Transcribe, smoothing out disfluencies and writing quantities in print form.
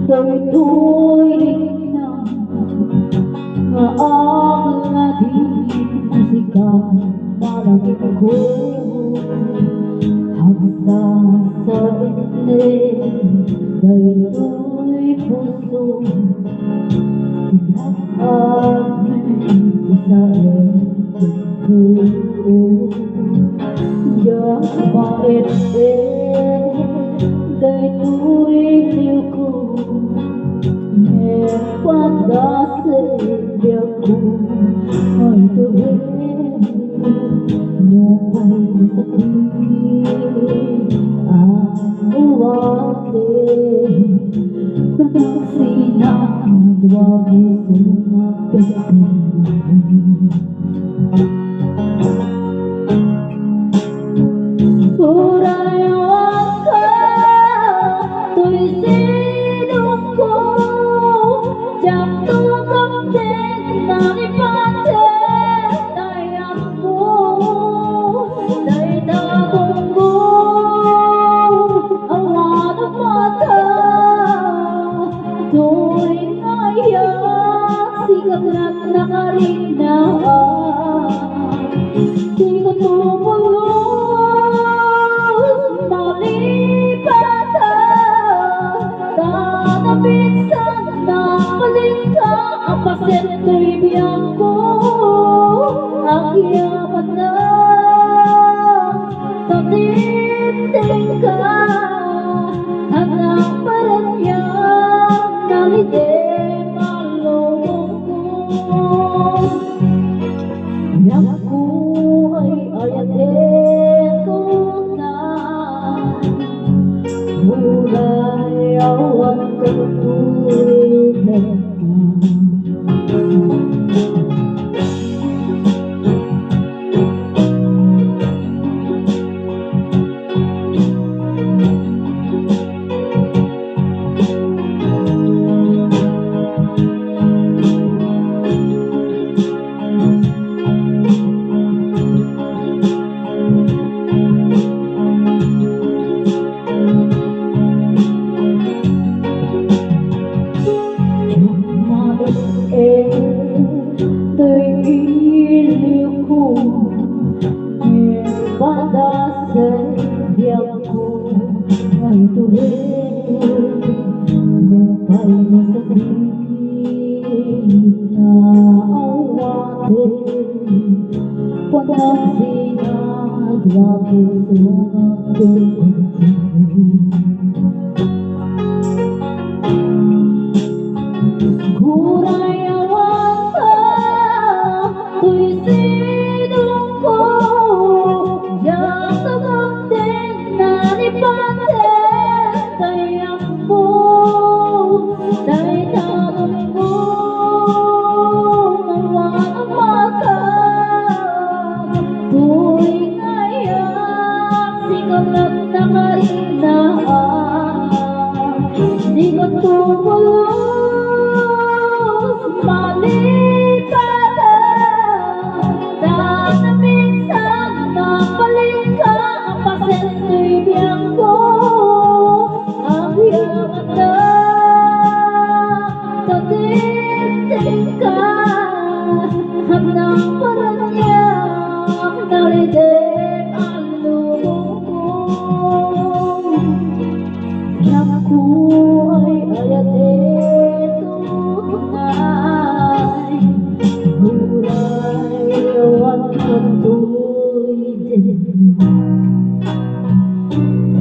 đời tôi định nào ngã đi gì cả mà là cái khổ hàng xa sợi lên đời tôi puso giờ mà em đời tôi liêu cô nghe quan đã sẽ điều cô hỏi tôi nhiều bay sakit ang uwate Pagkasinang dua puso na pagkasin Urayawan ka, to'y sinong ko Diyan tukang din na ipatin Tayak mo, da'y natunggo Ang anong mata To'y ngayak, sikat na't nakarinaan Di ko tumulong Bibiang ko ang yaman na Tatinting ka Hanang paranyang nalite malong ko Yang ko ay ayatin ko na Mulay awan katuloy Tôi liêu cô nghe pada setiapku ngày tôi mumpai nasakit na awate Panang sinadwa puso ng Hãy subscribe